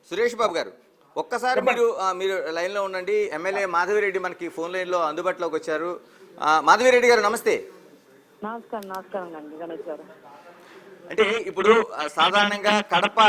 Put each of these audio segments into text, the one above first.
సురేష్ బాబు గారు ఒక్కసారి మీరు లైన్లో ఉండండి. ఎమ్మెల్యే మాధవిరెడ్డి మనకి ఫోన్ లైన్లో అందుబాటులోకి వచ్చారు. మాధవిరెడ్డి గారు నమస్తే. నమస్కారం అండి గణేష్ గారు. అంటే ఇప్పుడు సాధారణంగా కడప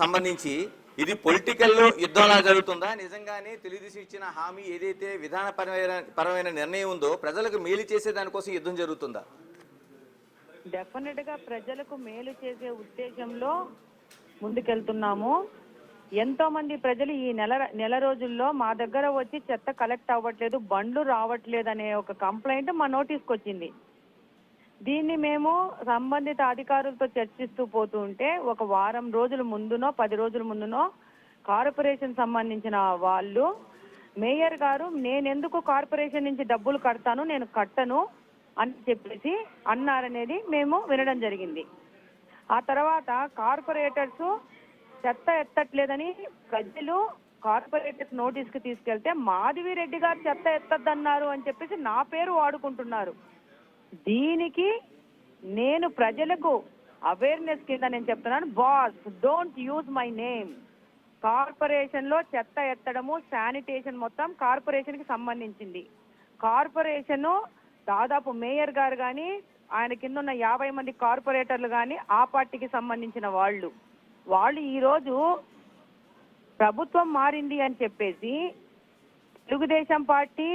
సంబంధించి ఇది పొలిటికల్ యుద్ధంలా జరుగుతుందా, నిజంగానే తెలుగుదేశం ఇచ్చిన హామీ ఏదైతే విధానపరమైన నిర్ణయం ఉందో ప్రజలకు మేలు చేసే దానికోసం యుద్ధం జరుగుతుందా? డెఫినెట్ గా ప్రజలకు మేలు చేసే ఉద్దేశంలో ముందుకెళ్తున్నాము. ఎంతో మంది ప్రజలు ఈ నెల రోజుల్లో మా దగ్గర వచ్చి చెత్త కలెక్ట్ అవ్వట్లేదు, బండ్లు రావట్లేదు అనే ఒక కంప్లైంట్ మా నోటీస్కి వచ్చింది. దీన్ని మేము సంబంధిత అధికారులతో చర్చిస్తూ పోతూ ఉంటే ఒక వారం రోజుల ముందునో 10 రోజుల ముందునో కార్పొరేషన్ సంబంధించిన వాళ్ళు మేయర్ గారు నేనెందుకు కార్పొరేషన్ నుంచి డబ్బులు కడతాను, నేను కట్టను అని చెప్పేసి అన్నారనేది మేము వినడం జరిగింది. ఆ తర్వాత కార్పొరేటర్స్ చెత్త ఎత్తట్లేదని ప్రజలు కార్పొరేటర్స్ నోటీస్కి తీసుకెళ్తే మాధవిరెడ్డి గారు చెత్త ఎత్తద్దన్నారు అని చెప్పేసి నా పేరు వాడుకుంటున్నారు. దీనికి నేను ప్రజలకు అవేర్నెస్ కింద నేను చెప్తున్నాను, boss don't use my name. Corporation లో చెత్త ఎత్తడము శానిటేషన్ మొత్తం కార్పొరేషన్ కి సంబంధించింది. కార్పొరేషన్ దాదాపు మేయర్ గారు కానీ ఆయన కింద ఉన్న 50 మంది కార్పొరేటర్లు కానీ ఆ పార్టీకి సంబంధించిన వాళ్ళు ఈరోజు ప్రభుత్వం మారింది అని చెప్పేసి తెలుగుదేశం పార్టీ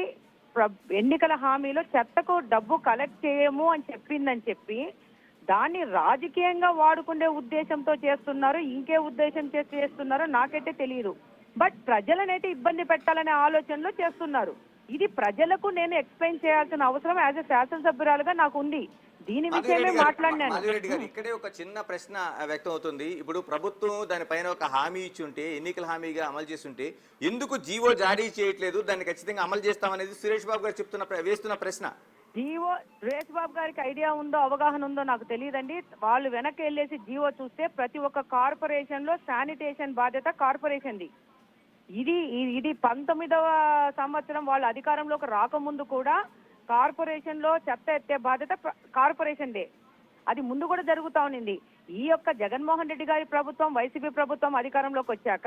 ఎన్నికల హామీలో చెత్తకు డబ్బు కలెక్ట్ చేయము అని చెప్పిందని చెప్పి దాన్ని రాజకీయంగా వాడుకునే ఉద్దేశంతో చేస్తున్నారు. ఇంకే ఉద్దేశం చేస్తున్నారో నాకైతే తెలియదు. బట్ ప్రజలనైతే ఇబ్బంది పెట్టాలనే ఆలోచనలో చేస్తున్నారు. ఇది ప్రజలకు నేను ఎక్స్ప్లెయిన్ చేయాల్సిన అవసరం యాజ్ ఎ శాసనసభ్యురాలుగా నాకు ఉంది. దీని విషయమే మాట్లాడినాను. మాధవిరెడ్డి గారు, ఇక్కడే ఒక చిన్న ప్రశ్న వ్యక్తం అవుతుంది. ఇప్పుడు ప్రభుత్వం దానిపైన ఒక హామీ ఇచ్చి ఉంటే, ఎన్నికల హామీగా అమలు చేస్తుంటే ఎందుకు జీవో జారీ చేయట్లేదు, దాన్ని ఖచ్చితంగా అమలు చేస్తామనేది సురేష్ బాబు గారు వేస్తున్న ప్రశ్న. జీవో సురేష్ బాబు గారికి ఐడియా ఉందో అవగాహన ఉందో నాకు తెలియదండి. వాళ్ళు వెనక్కి వెళ్ళేసి జీవో చూస్తే ప్రతి ఒక్క కార్పొరేషన్ లో శానిటేషన్ బాధ్యత కార్పొరేషన్ది. ఇది 19వ సంవత్సరం వాళ్ళ అధికారంలోకి రాకముందు కూడా కార్పొరేషన్ లో చెత్త ఎత్తే బాధ్యత కార్పొరేషన్దే. అది ముందు కూడా జరుగుతా ఉన్నింది. ఈ యొక్క జగన్మోహన్ రెడ్డి గారి ప్రభుత్వం, వైసీపీ ప్రభుత్వం అధికారంలోకి వచ్చాక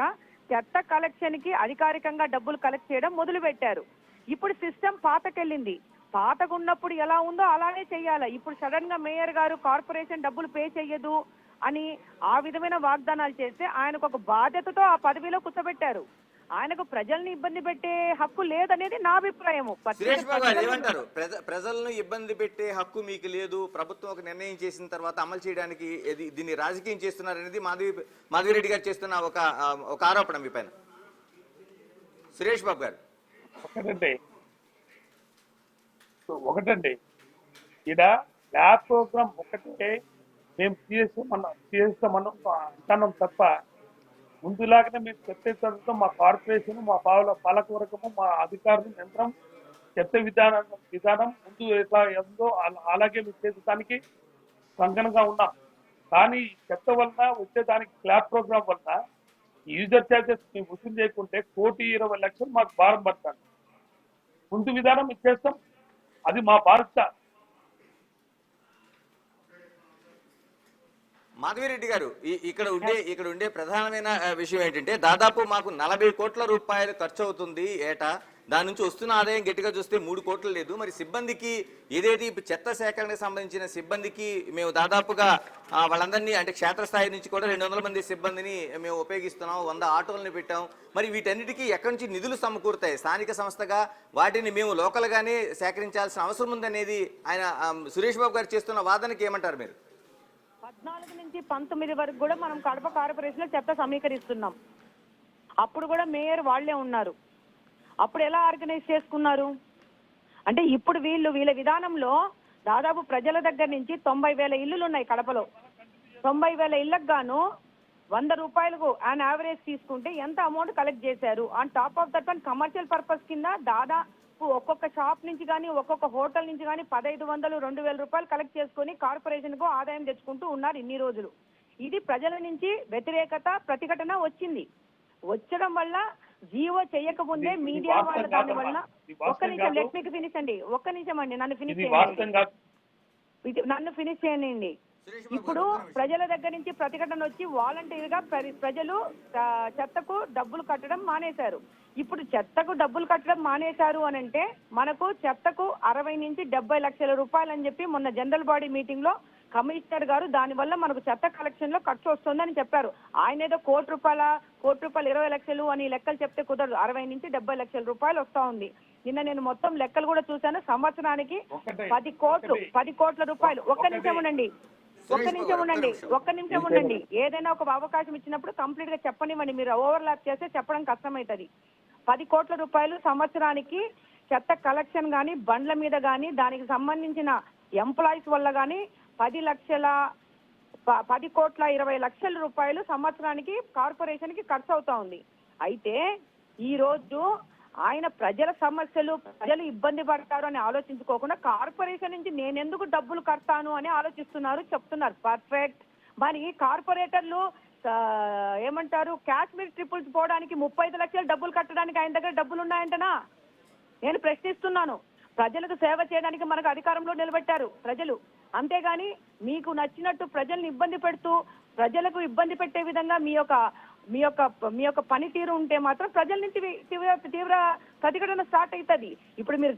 చెత్త కలెక్షన్ కి అధికారికంగా డబ్బులు కలెక్ట్ చేయడం మొదలు పెట్టారు. ఇప్పుడు సిస్టమ్ పాతకెళ్ళింది. పాతకున్నప్పుడు ఎలా ఉందో అలానే చెయ్యాలి. ఇప్పుడు సడన్ గా మేయర్ గారు కార్పొరేషన్ డబ్బులు పే చెయ్యదు అని ఆ విధమైన వాగ్దానాలు చేస్తే ఆయనకు ఒక బాధ్యతతో ఆ పదవిలో కూర్చోబెట్టారు. ఆయనకు ప్రజల్ని ఇబ్బంది పెట్టే హక్కు లేదనేది నా అభిప్రాయము. ఏమంటారు? ప్రజలను ఇబ్బంది పెట్టే హక్కు మీకు లేదు, ప్రభుత్వం ఒక నిర్ణయం చేసిన తర్వాత అమలు చేయడానికి దీన్ని రాజకీయం చేస్తున్నారనేది మాధవిరెడ్డి గారు చేస్తున్న ఒక ఆరోపణ మీ పైన. సురేష్ బాబు గారు, ఒకటండి ఈడ ల్యాబ్ ప్రోగ్రామ్ ఒకటే మేము చేస్తామన్నాం తప్ప ముందులాగానే మేము చెత్త మా కార్పొరేషన్, మా పాలకవర్గము, మా అధికారులు యంత్రం చెత్త విధానం ముందు ఎట్లా ఉందో అలాగే మేము చేసేదానికి సంగనంగా ఉన్నాం. కానీ చెత్త వలన వచ్చేదానికి స్లాబ్ ప్రోగ్రామ్ వలన యూజర్ ఛార్జెస్ మేము వసూలు చేయకుంటే 1,20,00,000 మాకు భారం పడతాను. ముందు విధానం ఇచ్చేస్తాం, అది మా బాధ్యత. మాధవిరెడ్డి గారు, ఇక్కడ ఉండే ప్రధానమైన విషయం ఏంటంటే దాదాపు మాకు 40 కోట్ల రూపాయలు ఖర్చు అవుతుంది ఏటా. దాని నుంచి వస్తున్న ఆదాయం గట్టిగా చూస్తే 3 కోట్లు లేదు. మరి సిబ్బందికి ఏదైతే చెత్త సేకరణకు సంబంధించిన సిబ్బందికి మేము దాదాపుగా వాళ్ళందరినీ అంటే క్షేత్రస్థాయి నుంచి కూడా 200 మంది సిబ్బందిని మేము ఉపయోగిస్తున్నాం, 100 ఆటోలను పెట్టాం. మరి వీటన్నిటికీ ఎక్కడి నుంచి నిధులు సమకూరుతాయి? స్థానిక సంస్థగా వాటిని మేము లోకల్గానే సేకరించాల్సిన అవసరం ఉందనేది ఆయన సురేష్ బాబు గారు చేస్తున్న వాదనకి ఏమంటారు మీరు? 14 నుంచి 19 వరకు కూడా మనం కడప కార్పొరేషన్ లో చెత్త సమీకరిస్తున్నాం. అప్పుడు కూడా మేయర్ వాళ్లే ఉన్నారు. అప్పుడు ఎలా ఆర్గనైజ్ చేసుకున్నారు అంటే ఇప్పుడు వీళ్ళ విధానంలో దాదాపు ప్రజల దగ్గర నుంచి 90,000 ఇల్లులు ఉన్నాయి కడపలో. 90,000 ఇళ్లకు గాను 100 రూపాయలకు ఆన్ యావరేజ్ తీసుకుంటే ఎంత అమౌంట్ కలెక్ట్ చేశారు? On top of that one commercial purpose కింద దాదాపు ఒక్కొక్క షాప్ నుంచి కానీ ఒక్కొక్క హోటల్ నుంచి కానీ 1,500, 2,000 రూపాయలు కలెక్ట్ చేసుకుని కార్పొరేషన్ కు ఆదాయం తెచ్చుకుంటూ ఉన్నారు ఇన్ని రోజులు. ఇది ప్రజల నుంచి వ్యతిరేకత, ప్రతిఘటన వచ్చింది. వచ్చడం వల్ల జీవో చేయకముందే మీడియా వాళ్ళ దాని వల్ల ఒక్క నిమిషం లెట్ మీ ఫినిష్ అండి, ఒక్క నిమిషం అండి, నన్ను ఫినిష్ చేయండి. సురేష్ బాబు ఇప్పుడు గారు, ఒక్క నిమిషం. ప్రజల దగ్గర నుంచి ప్రతిఘటన వచ్చి వాలంటీర్ గా ప్రజలు చెత్తకు డబ్బులు కట్టడం మానేశారు. ఇప్పుడు చెత్తకు డబ్బులు కట్టడం మానేశారు అని అంటే మనకు చెత్తకు 60 నుంచి 70 లక్షల రూపాయలు అని చెప్పి మొన్న జనరల్ బాడీ మీటింగ్ లో కమిషనర్ గారు దానివల్ల మనకు చెత్త కలెక్షన్ లో ఖర్చు వస్తుందని చెప్పారు. ఆయన ఏదో కోటి రూపాయలు 20 లక్షలు అని లెక్కలు చెప్తే కుదరదు. 60 నుంచి 70 లక్షల రూపాయలు వస్తా ఉంది. నిన్న నేను మొత్తం లెక్కలు కూడా చూశాను. సంవత్సరానికి 10 కోట్ల రూపాయలు. ఒక్క నిమిషం ఉండండి. ఏదైనా ఒక అవకాశం ఇచ్చినప్పుడు కంప్లీట్ గా చెప్పనివ్వండి. మీరు ఓవర్లాప్ చేస్తే చెప్పడం కష్టమవుతుంది. 10 కోట్ల రూపాయలు సంవత్సరానికి చెత్త కలెక్షన్ గానీ, బండ్ల మీద గానీ, దానికి సంబంధించిన ఎంప్లాయీస్ వల్ల గానీ 10,20,00,000 రూపాయలు సంవత్సరానికి కార్పొరేషన్ కి ఖర్చు అవుతా ఉంది. అయితే ఈ రోజు ఆయన ప్రజల సమస్యలు, ప్రజలు ఇబ్బంది పడతారు అని ఆలోచించుకోకుండా కార్పొరేషన్ నుంచి నేనెందుకు డబ్బులు కడతాను అని ఆలోచిస్తున్నారు, చెప్తున్నారు. పర్ఫెక్ట్. మరి కార్పొరేటర్లు ఏమంటారు, కాశ్మీర్ ట్రిపుల్స్ పోవడానికి 35 లక్షలు డబ్బులు కట్టడానికి ఆయన దగ్గర డబ్బులు ఉన్నాయంటనా? నేను ప్రశ్నిస్తున్నాను. ప్రజలకు సేవ చేయడానికి మనకు అధికారంలో నిలబెట్టారు ప్రజలు. అంతేగాని మీకు నచ్చినట్టు ప్రజల్ని ఇబ్బంది పెడుతూ, ప్రజలకు ఇబ్బంది పెట్టే విధంగా మీ యొక్క పనితీరు ఉంటే మాత్రం ప్రజల నుంచి తీవ్ర ప్రతిఘటన స్టార్ట్ అవుతుంది. ఇప్పుడు మీరు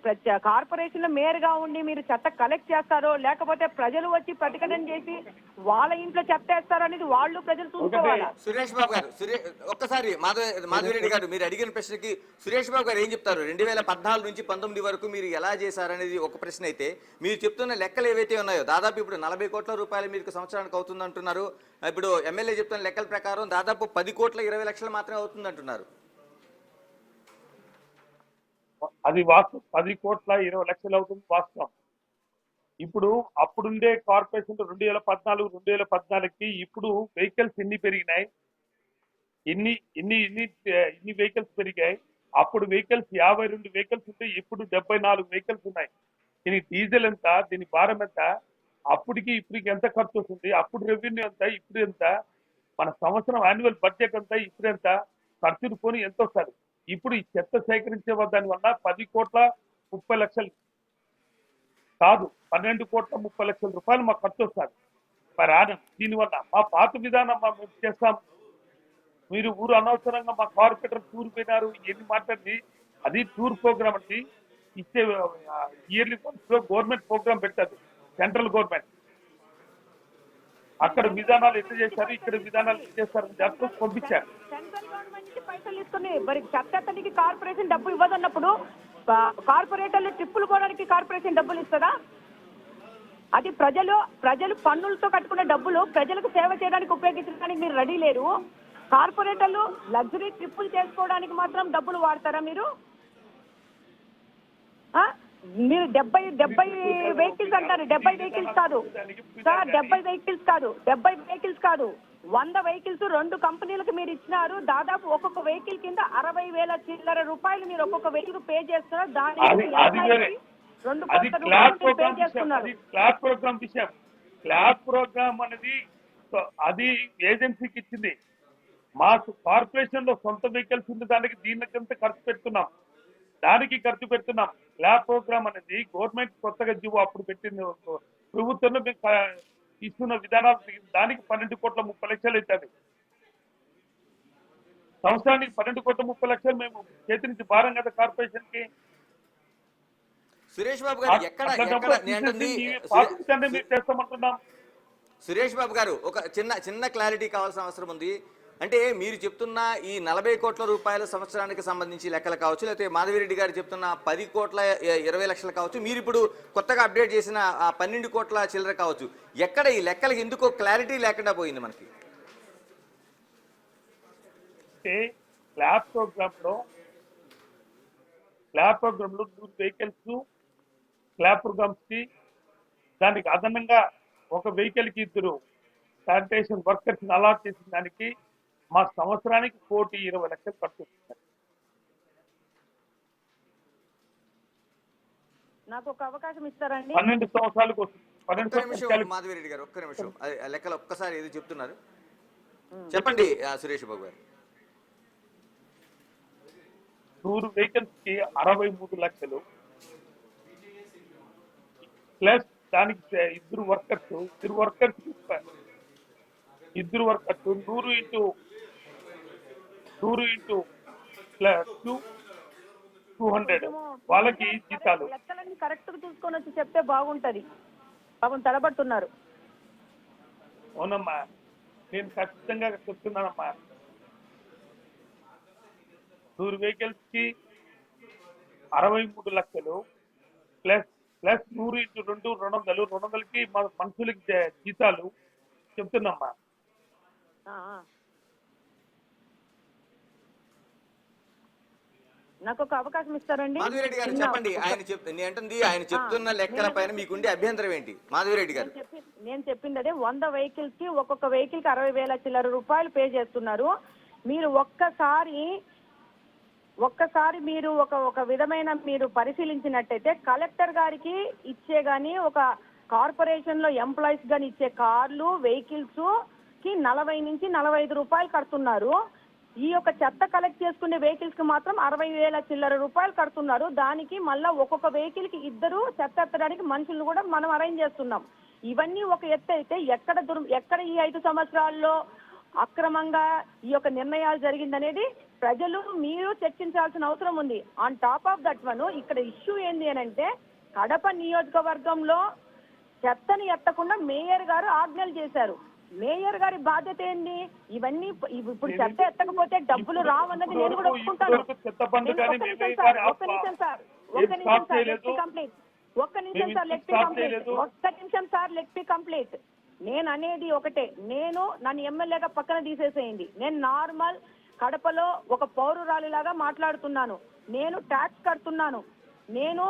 కార్పొరేషన్ లో మేయర్ గా ఉండి మీరు చెత్త కలెక్ట్ చేస్తారో, లేకపోతే ప్రజలు వచ్చి ప్రతిఘటన చేసి వాళ్ళ ఇంట్లో చెత్త వేస్తారో అనేది వాళ్ళు ప్రజలు చూసుకోవాలి. సురేష్ బాబు గారు, ఒక్కసారి మాధవిరెడ్డి గారు మీరు అడిగిన ప్రశ్నకి సురేష్ బాబు గారు ఏం చెప్తారు? 2014 నుంచి 19 వరకు మీరు ఎలా చేశారనేది ఒక ప్రశ్న అయితే, మీరు చెప్తున్న లెక్కలు ఏవైతే ఉన్నాయో దాదాపు ఇప్పుడు 40 కోట్ల రూపాయలు మీకు సంవత్సరానికి అవుతుంది అంటున్నారు. ఇప్పుడు ఎమ్మెల్యే చెప్తున్న లెక్కల ప్రకారం దాదాపు 10,20,00,000 మాత్రమే అవుతుంది అంటున్నారు. అది వాస్తవం. 10,20,00,000 అవుతుంది వాస్తవం. ఇప్పుడు అప్పుడుండే కార్పొరేషన్ 2014 ఇప్పుడు వెహికల్స్ ఎన్ని పెరిగినాయి, ఎన్ని వెహికల్స్ పెరిగాయి. అప్పుడు వెహికల్స్ 52 వెహికల్స్ ఉంటే ఇప్పుడు 74 వెహికల్స్ ఉన్నాయి. దీని డీజిల్ ఎంత, దీని భారం ఎంత, అప్పటికి ఇప్పటికి ఎంత ఖర్చు వస్తుంది, అప్పుడు రెవెన్యూ ఎంత, ఇప్పుడు ఎంత, మన సంవత్సరం యాన్యువల్ బడ్జెట్ ఎంత, ఇప్పుడు ఎంత ఖర్చులు పోని ఎంత వస్తుంది. ఇప్పుడు ఈ చెత్త సేకరించే దాని వల్ల 10,30,00,000 కాదు, 12,30,00,000 రూపాయలు మాకు ఖర్చు వస్తుంది మరి ఆనం. దీనివల్ల మా పాత విధానం మేము చేస్తాం. మీరు ఊరు అనవసరంగా మా కార్పొరేటర్ టూర్ పోయినారు ఎన్ని మాట్లాడి, అది టూర్ ప్రోగ్రామ్ అండి. ఇచ్చే ఇయర్లీ ఫండ్స్ లో గవర్నమెంట్ ప్రోగ్రామ్ పెట్టదు, సెంట్రల్ గవర్నమెంట్. అక్కడ విధానాలు ఎట్లా చేశారు, ఇక్కడ విధానాలు ఎట్లా చేస్తారని దాంట్లో పంపించారు. సెంట్రల్ గవర్నమెంట్ నుంచి పైసలు ఇస్తుంది. మరి చెత్తకి కార్పొరేషన్ డబ్బు ఇవ్వదన్నప్పుడు కార్పొరేటర్లు ట్రిప్పులు పోవడానికి కార్పొరేషన్ డబ్బులు ఇస్తుందా? అది ప్రజలు పన్నులతో కట్టుకునే డబ్బులు ప్రజలకు సేవ చేయడానికి ఉపయోగించడానికి మీరు రెడీ లేరు. కార్పొరేటర్లు లగ్జరీ ట్రిప్పులు చేసుకోవడానికి మాత్రం డబ్బులు వాడతారా మీరు? మీరు 70 వెహికల్స్ అంటారు. 70 వెహికల్స్ కాదు సార్, 70 వెహికల్స్ కాదు 100 వెహికల్స్ 2 కంపెనీలకు మీరు ఇచ్చినారు. దాదాపు ఒక్కొక్క వెహికల్ కింద 60,000 చిల్లర రూపాయలు మీరు ఒక్కొక్క వెహికల్ పే చేస్తున్నారు. దానికి 2 కోట్ల రూపాయలు పే చేస్తున్నారు. క్లాస్ ప్రోగ్రామ్ అనేది అది ఏజెన్సీకి ఇచ్చింది. మాకు కార్పొరేషన్ లో సొంత వెహికల్స్ ఉంది, దానికి దీనికంత ఖర్చు పెడుతున్నాం. ల్యాబ్ ప్రోగ్రామ్ అనేది గవర్నమెంట్ కొత్తగా జీవో అప్పుడు పెట్టింది ప్రభుత్వంలో ఇస్తున్న విధానాలు. దానికి 12,30,00,000 అవుతుంది. సంవత్సరానికి 12,30,00,000 మేము చేతి నుంచి భారం కదా కార్పొరేషన్ కి. సురేష్ బాబు గారు మీరు చేస్తామంటున్నాం. సురేష్ బాబు గారు ఒక చిన్న క్లారిటీ కావాల్సిన అవసరం ఉంది. అంటే మీరు చెప్తున్న ఈ 40 కోట్ల రూపాయల సంవత్సరానికి సంబంధించి లెక్కలు కావచ్చు, లేకపోతే మాధవిరెడ్డి గారు చెప్తున్న 10,20,00,000 కావచ్చు, మీరు ఇప్పుడు కొత్తగా అప్డేట్ చేసిన 12 కోట్ల చిల్లర కావచ్చు, ఎక్కడ ఈ లెక్కలకి ఎందుకో క్లారిటీ లేకుండా పోయింది మనకి? ల్యాబ్ ప్రోగ్రామ్ లో 100 వెహికల్స్ ల్యాబ్ ప్రోగ్రామ్స్ కి, దానికి అదనంగా ఒక వెహికల్ కి 2 శానిటేషన్ వర్కర్స్ అలాట్ చేసిన దానికి మా సంవత్సరానికి 1,20,00,000 ఖర్చు వస్తుంది. నాకు ఒక అవకాశం ఇస్తారండి? 12 సంవత్సరాలకు వస్తుంది. మాధవిరెడ్డి గారు ఒక్క నిమిషం, లెక్కలు ఒక్కసారి ఏదో చెప్తున్నారు, చెప్పండి సురేష్ బాబు గారు. 100 వెహికల్స్ కి 63 లక్షలు ప్లస్ దానికి ఇద్దరు వర్కర్స్ 100 ఇంటూ ప్లస్ 200 వాళ్ళకి జీతాలు. లెక్కలన్నీ కరెక్ట్ గా చూసుకొని వచ్చి చెప్తే బాగుంటది. పాపం తడబడుతున్నారు. అవునమ్మా, నేను ఖచ్చితంగా చెప్తున్నానమ్మా. 100 వెహికల్స్ కి 63 లక్షలు ప్లస్ 100 ఇంటూ 200కి మనుషులకి జీతాలు చెప్తున్నామ్మా. నాకు ఒక అవకాశం ఇస్తారండి? మాధవిరెడ్డి గారు చెప్పండి. ఆయన చెప్తున్న లెక్కల పైన మీకుండే అభ్యంతరం ఏంటి మాధవిరెడ్డి గారు? నేను చెప్పింది అదే. 100 వెహికల్స్ కి ఒక్కొక్క వెహికల్ కి 60,000 చిల్లర రూపాయలు పే చేస్తున్నారు. మీరు ఒక్కసారి మీరు ఒక విధమైన మీరు పరిశీలించినట్టయితే కలెక్టర్ గారికి ఇచ్చే గాని ఒక కార్పొరేషన్ లో ఎంప్లాయీస్ గాని ఇచ్చే కార్లు వెహికల్స్ కి 40 నుంచి 45 రూపాయలు కడుతున్నారు. ఈ యొక్క చెత్త కలెక్ట్ చేసుకునే వెహికల్స్ కి మాత్రం 60,000 చిల్లర రూపాయలు కడుతున్నారు. దానికి మళ్ళా ఒక్కొక్క వెహికల్ కి ఇద్దరు చెత్త ఎత్తడానికి మనుషులను కూడా మనం అరేంజ్ చేస్తున్నాం. ఇవన్నీ ఒక ఎత్తు అయితే ఎక్కడ ఈ 5 సంవత్సరాల్లో అక్రమంగా ఈ యొక్క నిర్ణయాలు జరిగిందనేది ప్రజలు మీరు చర్చించాల్సిన అవసరం ఉంది. On top of that one ఇక్కడ ఇష్యూ ఏంది అని అంటే కడప నియోజకవర్గంలో చెత్తని ఎత్తకుండా మేయర్ గారు ఆజ్ఞలు చేశారు. మేయర్ గారి బాధ్యత ఏంది? ఇవన్నీ ఇప్పుడు చెత్త ఎత్తకపోతే డబ్బులు రావన్నది నేను కూడా ఒప్పుకుంటాను. ఒక్క నిమిషం సార్, లెట్ మీ కంప్లీట్. నేను అనేది ఒకటే, నన్ను ఎమ్మెల్యేగా పక్కన తీసేసేయండి. నేను నార్మల్ కడపలో ఒక పౌరురాలిలాగా మాట్లాడుతున్నాను. నేను ట్యాక్స్ కడుతున్నాను. నేను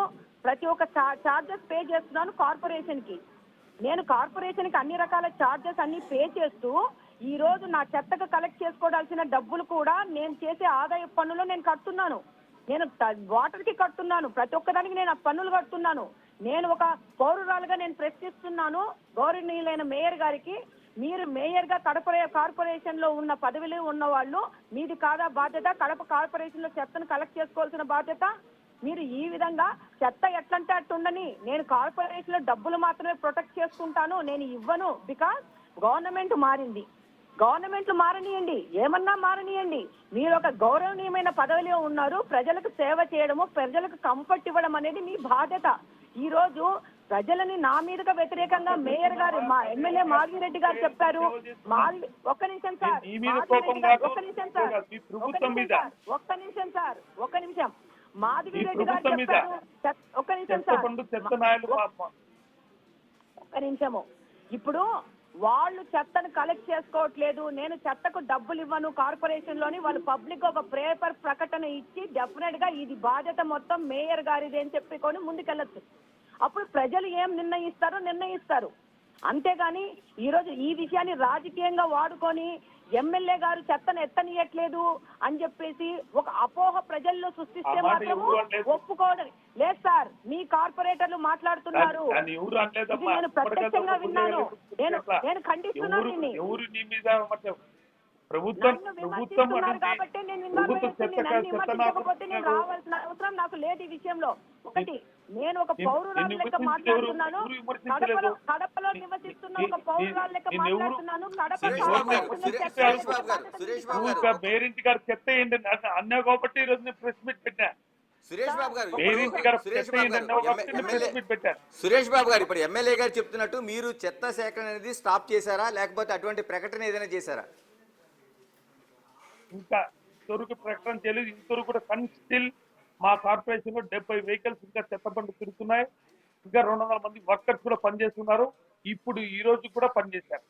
ప్రతి ఒక్క చార్జెస్ పే చేస్తున్నాను కార్పొరేషన్ కి. నేను కార్పొరేషన్ కి అన్ని రకాల చార్జెస్ అన్ని పే చేస్తూ ఈ రోజు నా చెత్తకు కలెక్ట్ చేసుకోవాల్సిన డబ్బులు కూడా నేను చేసే ఆదాయ పన్నులో నేను కడుతున్నాను. నేను వాటర్ కి కడుతున్నాను. ప్రతి ఒక్కదానికి నేను ఆ పన్నులు కడుతున్నాను. నేను ఒక పౌరురాలుగా నేను ప్రశ్నిస్తున్నాను గౌరవనీయులైన మేయర్ గారికి. మీరు మేయర్ గా కడప కార్పొరేషన్ లో ఉన్న పదవిలో ఉన్న వాళ్ళు మీది కాదా బాధ్యత? కడప కార్పొరేషన్ లో చెత్తను కలెక్ట్ చేసుకోవాల్సిన బాధ్యత? మీరు ఈ విధంగా చెత్త ఎట్లంటే అట్టుండని, నేను కార్పొరేషన్ లో డబ్బులు మాత్రమే ప్రొటెక్ట్ చేసుకుంటాను, నేను ఇవ్వను. బికాస్ గవర్నమెంట్ మారింది. గవర్నమెంట్లు మారనియండి, ఏమన్నా మారనియండి. మీరు ఒక గౌరవనీయమైన పదవిలో ఉన్నారు. ప్రజలకు సేవ చేయడము, ప్రజలకు కంఫర్ట్ ఇవ్వడం అనేది మీ బాధ్యత. ఈ రోజు ప్రజలని నా మీదుగా వ్యతిరేకంగా మేయర్ గారు, మా ఎమ్మెల్యే మాధవిరెడ్డి గారు చెప్పారు. ఒక్క నిమిషం సార్, మాధవిరెడ్డి గారు చెప్పారు. ఒక్క నిమిషము. ఇప్పుడు వాళ్ళు చెత్తను కలెక్ట్ చేసుకోవట్లేదు, నేను చెత్తకు డబ్బులు ఇవ్వను కార్పొరేషన్ లోని వాళ్ళు పబ్లిక్ ఒక పేపర్ ప్రకటన ఇచ్చి డెఫినెట్ గా ఇది బాధ్యత మొత్తం మేయర్ గారిది అని చెప్పుకొని ముందుకెళ్ళచ్చు. అప్పుడు ప్రజలు ఏం నిర్ణయిస్తారు. అంతేగాని ఈ రోజు ఈ విషయాన్ని రాజకీయంగా వాడుకొని ఎమ్మెల్యే గారు చెత్తను ఎత్తనీయట్లేదు అని చెప్పేసి ఒక అపోహ ప్రజల్లో సృష్టిస్తే మాత్రము ఒప్పుకోవడం లేదు సార్. మీ కార్పొరేటర్లు మాట్లాడుతున్నారు, నేను ప్రత్యక్షంగా విన్నాను. నేను ఖండిస్తున్నాను దీన్ని. కాబట్టి నేను విమర్శించకపోతే నేను రావాల్సిన అవసరం నాకు లేదు ఈ విషయంలో. ఒకటి, నేను ఒక పౌరురాలు లెక్క మాట్లాడుతున్నాను. కడపలో నివసిస్తున్న ఒక పౌరురాలు లెక్క మాట్లాడుతున్నాను. పేరెంట్ గారు చెత్త ఏంటి అన్నా కాబట్టి ఈరోజు నేను ప్రెస్ మీట్ పెట్టా. సురేష్ బాబు గారు ఇప్పుడు ఎమ్మెల్యే గారు చెప్తున్నట్టు మీరు చెత్త సేకరణ అనేది స్టాప్ చేశారా, లేకపోతే అటువంటి ప్రకటన ఏదైనా చేశారా? ఇంకా ఇంతవరకు ప్రకటన చేయలేదు. ఇంతవరకు కూడా స్టిల్ మా కార్పొరేషన్ లో 70 వెహికల్స్ ఇంకా చెత్త బండ్లు తిరుగుతున్నాయి. ఇంకా 200 మంది వర్కర్స్ కూడా పనిచేస్తున్నారు. ఇప్పుడు ఈ రోజు కూడా పనిచేశారు.